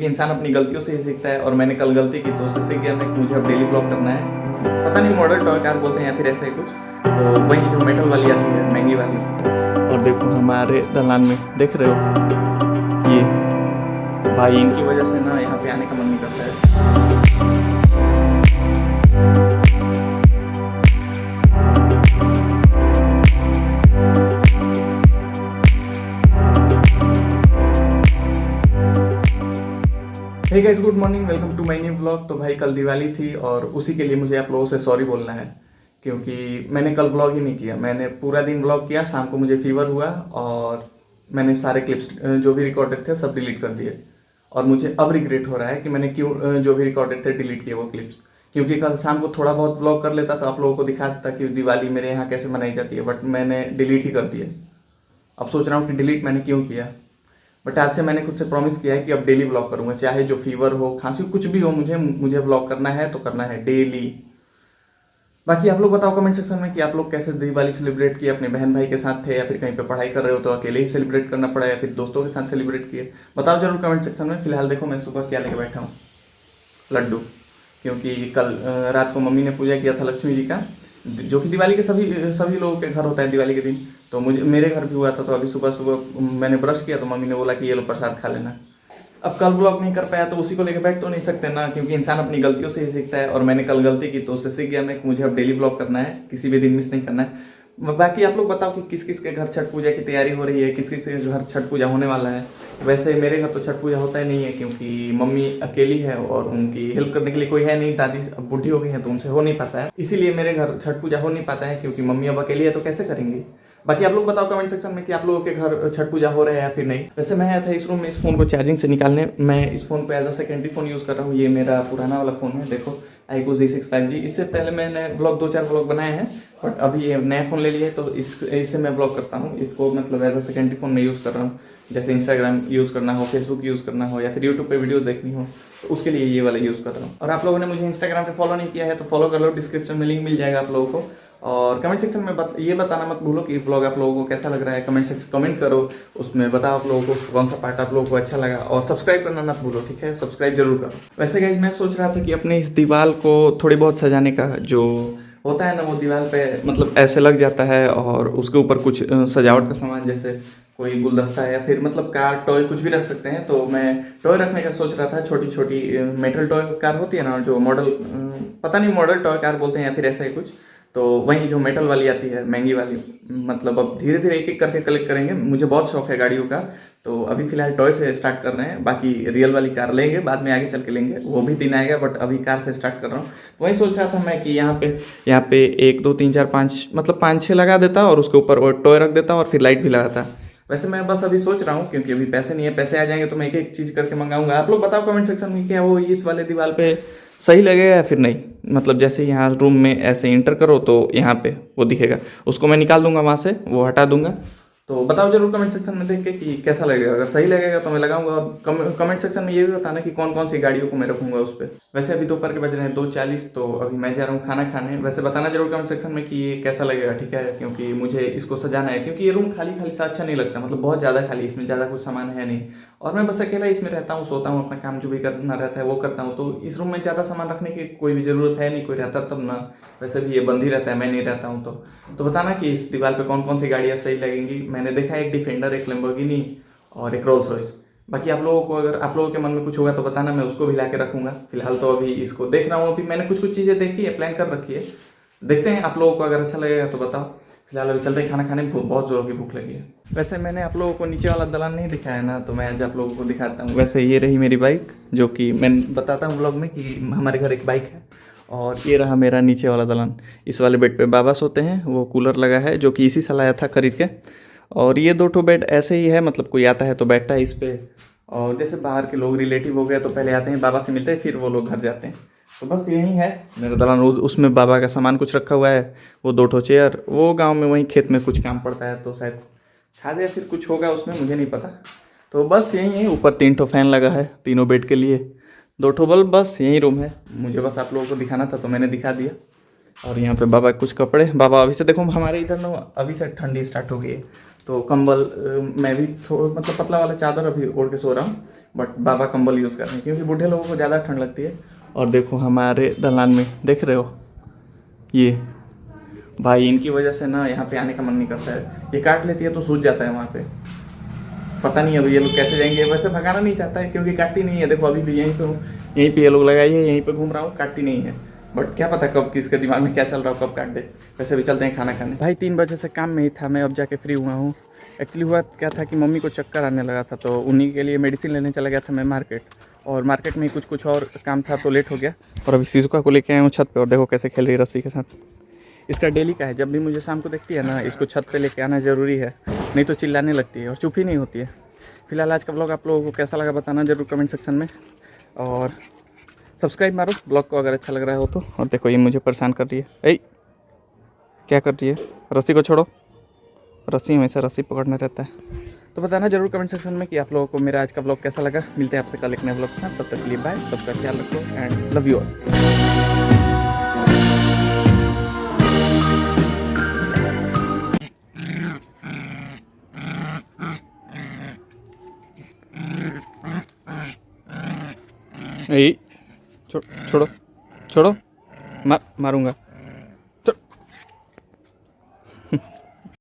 इंसान अपनी गलतियों से ही सीखता है और मैंने कल गलती की तो उससे सीख गया मैं कि मुझे अब डेली ब्लॉग करना है। पता नहीं मॉडल टॉय कार बोलते हैं या फिर ऐसा ही कुछ, तो वही जो मेटल वाली आती है महंगी वाली। और देखो हमारे दलान में देख रहे हो ये भाई, इनकी वजह से ना यहाँ पे आने का मन नहीं करता है। Hey guys, good morning, welcome to my new blog. तो भाई कल दिवाली थी और उसी के लिए मुझे आप लोगों से सॉरी बोलना है क्योंकि मैंने कल ब्लॉग ही नहीं किया। मैंने पूरा दिन ब्लॉग किया, शाम को मुझे फीवर हुआ और मैंने सारे क्लिप्स जो भी रिकॉर्डेड थे सब डिलीट कर दिए। और मुझे अब रिग्रेट हो रहा है कि मैंने क्यों जो भी रिकॉर्डेड थे डिलीट किए वो क्लिप्स, क्योंकि कल शाम को थोड़ा बहुत ब्लॉग कर लेता तो आप लोगों को दिखा देता कि दिवाली मेरे यहाँ कैसे मनाई जाती है, बट मैंने डिलीट ही कर दिया। अब सोच रहा हूँ कि डिलीट मैंने क्यों किया, बट आज से मैंने खुद से प्रॉमिस किया है कि अब डेली ब्लॉग करूंगा, चाहे जो फीवर हो, खांसी, कुछ भी हो, मुझे ब्लॉग करना है तो करना है डेली। बाकी आप लोग बताओ कमेंट सेक्शन में कि आप लोग कैसे दिवाली सेलिब्रेट किए, अपने बहन भाई के साथ थे या फिर कहीं पे पढ़ाई कर रहे हो तो अकेले ही सेलिब्रेट करना पड़ा या फिर दोस्तों के साथ सेलिब्रेट किए, बताओ जरूर कमेंट सेक्शन में। फिलहाल देखो मैं सुबह क्या लेके बैठा हूँ, लड्डू, क्योंकि कल रात को मम्मी ने पूजा किया था लक्ष्मी जी का, जो कि दिवाली के सभी लोगों के घर होता है दिवाली के दिन। तो मुझे मेरे घर भी हुआ था, तो अभी सुबह सुबह मैंने ब्रश किया तो मम्मी ने बोला कि ये लो प्रसाद खा लेना। अब कल ब्लॉग नहीं कर पाया तो उसी को लेकर बैठ तो नहीं सकते ना, क्योंकि इंसान अपनी गलतियों से ही सीखता है और मैंने कल गलती की तो उससे सीख गया मैं कि मुझे अब डेली ब्लॉग करना है, किसी भी दिन मिस नहीं करना है। बाकी आप लोग बताओ कि किस किस के घर छठ पूजा की तैयारी हो रही है, किस किस के घर छठ पूजा होने वाला है। वैसे मेरे घर तो छठ पूजा होता ही नहीं है क्योंकि मम्मी अकेली है और उनकी हेल्प करने के लिए कोई है नहीं, दादी अब बूढ़ी हो गई है तो उनसे हो नहीं पाता है, इसीलिए मेरे घर छठ पूजा हो नहीं पाता है क्योंकि मम्मी अब अकेली है तो कैसे करेंगी। बाकी आप लोग बताओ कमेंट सेक्शन में कि आप लोगों के घर छठ पूजा हो रहा है या फिर नहीं। वैसे मैं आया था इस रूम में इस फोन को चार्जिंग से निकालने, मैं इस फोन को as a secondary phone use कर रहा हूँ। ये मेरा पुराना वाला फोन है, देखो iQOO Z6 5G। इससे पहले मैंने ब्लॉग 2-4 ब्लॉग बनाए हैं, बट अभी ये नया फ़ोन ले लिया है तो इससे मैं ब्लॉग करता हूँ। इसको मतलब एज अ सेकेंडरी फोन में यूज़ कर रहा हूँ, जैसे इंस्टाग्राम यूज़ करना हो, फेसबुक यूज़ करना हो या फिर यूट्यूब पे वीडियो देखनी हो तो उसके लिए ये वाला यूज़ कर रहा हूँ। और आप लोगों ने मुझे इंस्टाग्राम पे फॉलो नहीं किया है तो फॉलो कर लो, डिस्क्रिप्शन में लिंक मिल जाएगा आप लोगों को। और कमेंट सेक्शन में ये बताना मत भूलो कि ब्लॉग आप लोगों को कैसा लग रहा है। कमेंट करो, उसमें बताओ आप लोगों को कौन सा पार्ट आप लोगों को अच्छा लगा, और सब्सक्राइब करना मत भूलो, ठीक है, सब्सक्राइब जरूर करो। वैसे गाइस मैं सोच रहा था कि अपने इस दीवार को थोड़ी बहुत सजाने का, जो होता है ना वो दीवार पे मतलब ऐसे लग जाता है और उसके ऊपर कुछ सजावट का सामान, जैसे कोई गुलदस्ता है या फिर मतलब कार, टॉय, कुछ भी रख सकते हैं। तो मैं टॉय रखने का सोच रहा था, छोटी छोटी मेटल टॉय कार होती है ना, जो मॉडल, पता नहीं मॉडल टॉय कार बोलते हैं या फिर ऐसा ही कुछ, तो वही जो मेटल वाली आती है महंगी वाली। मतलब अब धीरे धीरे एक एक करके कलेक्ट करेंगे, मुझे बहुत शौक है गाड़ियों का, तो अभी फिलहाल टॉय से स्टार्ट कर रहे हैं। बाकी रियल वाली कार लेंगे, बाद में आगे चल के लेंगे, वो भी दिन आएगा, बट अभी कार से स्टार्ट कर रहा हूँ। तो वही सोच रहा था मैं कि यहाँ पे 1 2 3 4 5 मतलब 5-6 लगा देता और उसके ऊपर और टॉय रख देता और फिर लाइट भी लगाता। वैसे मैं बस अभी सोच रहा हूँ क्योंकि अभी पैसे नहीं है, पैसे आ जाएंगे तो मैं एक एक चीज़ करके मंगाऊंगा। आप लोग बताओ कमेंट सेक्शन में क्या वो इस वाले दीवार पे सही लगेगा या फिर नहीं। मतलब जैसे यहाँ रूम में ऐसे इंटर करो तो यहाँ पे वो दिखेगा, उसको मैं निकाल दूंगा वहाँ से, वो हटा दूंगा। तो बताओ जरूर कमेंट सेक्शन में देख के कि कैसा लगेगा। अगर सही लगेगा तो मैं लगाऊंगा। कमेंट सेक्शन में ये भी बताना कि कौन कौन सी गाड़ियों को मैं रखूंगा उस पर। वैसे अभी दोपहर के बज रहे हैं 2:40, तो अभी मैं जा रहा हूँ खाना खाने। वैसे बताना जरूर कमेंट सेक्शन में कि ये कैसा लगेगा, ठीक है, क्योंकि मुझे इसको सजाना है, क्योंकि ये रूम खाली खाली सा अच्छा नहीं लगता, मतलब बहुत ज़्यादा खाली, इसमें ज़्यादा कुछ सामान है नहीं और मैं बस अकेला इसमें रहता हूँ, सोता हूँ, अपना काम जो भी करना रहता है वो करता हूँ। तो इस रूम में ज़्यादा सामान रखने की कोई भी ज़रूरत है नहीं, कोई रहता तब ना। वैसे भी ये बंद ही रहता है, मैं नहीं रहता हूँ तो बताना कि इस दीवार पे कौन कौन सी गाड़ियाँ सही लगेंगी। मैंने देखा है एक डिफेंडर, एक लैम्बोर्गिनी और एक रोल्स रॉयस। बाकी आप लोगों को, अगर आप लोगों के मन में कुछ होगा तो बताना, मैं उसको भी ला के रखूँगा। फिलहाल तो अभी इसको देख रहा हूँ, अभी मैंने कुछ कुछ चीज़ें देखी है, प्लान कर रखी है, देखते हैं आप लोगों को अगर अच्छा लगेगा तो बताओ। फिलहाल अभी चलते हैं खाना खाने, बहुत जोरों की भूख लगी है। वैसे मैंने आप लोगों को नीचे वाला दलान नहीं दिखाया ना, तो मैं आज आप लोगों को दिखाता हूँ। वैसे ये रही मेरी बाइक, जो कि मैं बताता हूँ ब्लॉग में कि हमारे घर एक बाइक है, और ये रहा मेरा नीचे वाला दलान। इस वाले बेड पे बाबा सोते हैं, वो कूलर लगा है जो कि इसी साल आया था खरीद के। और ये 2 बेड ऐसे ही है, मतलब कोई आता है तो बैठता है इस पे, और जैसे बाहर के लोग रिलेटिव हो गए तो पहले आते हैं, बाबा से मिलते हैं, फिर वो लोग घर जाते हैं। तो बस यही है मेरा दलान। उसमें बाबा का सामान कुछ रखा हुआ है, वो 2 चेयर, वो गांव में वहीं खेत में कुछ काम पड़ता है तो शायद खाद या फिर कुछ होगा उसमें, मुझे नहीं पता। तो बस यही है, ऊपर 3 फैन लगा है तीनों बेड के लिए, 2 बल्ब, बस यही रूम है। मुझे बस आप लोगों को दिखाना था तो मैंने दिखा दिया। और यहाँ पे बाबा कुछ कपड़े, बाबा अभी से देखो हमारे इधर ना अभी से ठंडी स्टार्ट हो गई है, तो कंबल मैं भी थोड़ा मतलब पतला वाला चादर अभी ओढ़ के सो रहा हूँ, बट बाबा कंबल यूज़ कर रहे हैं क्योंकि बूढ़े लोगों को ज़्यादा ठंड लगती है। और देखो हमारे दलान में देख रहे हो, ये भाई इनकी वजह से ना यहाँ पे आने का मन नहीं करता है। ये काट लेती है तो सूझ जाता है वहाँ पे। पता नहीं अभी ये लोग कैसे जाएंगे। वैसे भगाना नहीं चाहता है क्योंकि काटती नहीं है। देखो अभी भी यहीं पे हूँ, यहीं पे ये लोग लगाई है, यहीं पे घूम रहा हूँ, काटती नहीं है। बट क्या पता कब किसके दिमाग में क्या चल रहा हो, कब काट दे। वैसे भी चलते हैं खाना खाने। भाई 3 बजे से काम में ही था, मैं अब जाके फ्री हुआ हूँ। एक्चुअली हुआ क्या था कि मम्मी को चक्कर आने लगा था, तो उन्हीं के लिए मेडिसिन लेने चला गया था मैं मार्केट। और मार्केट में ही कुछ और काम था तो लेट हो गया। और अभी शिजुका को लेके आया हूँ छत पे, और देखो कैसे खेल रही है रस्सी के साथ। इसका डेली का है, जब भी मुझे शाम को देखती है ना, इसको छत पे लेके आना ज़रूरी है, नहीं तो चिल्लाने लगती है और चुप ही नहीं होती है। फिलहाल आज का ब्लॉग आप लोगों को कैसा लगा बताना ज़रूर कमेंट सेक्शन में, और सब्सक्राइब मारो ब्लॉग को अगर अच्छा लग रहा हो तो। और देखो ये मुझे परेशान कर रही है, ए क्या कर रही है, रस्सी को छोड़ो। रस्सी हमेशा रस्सी पकड़ना रहता है। तो बताना जरूर कमेंट सेक्शन में कि आप लोगों को मेरा आज का ब्लॉग कैसा लगा। मिलते हैं आपसे कल एक नए ब्लॉग के साथ, तब तक के लिए बाय, सबका ख्याल रखो एंड लव यू ऑल। छोड़ो छोड़ो, मारूंगा।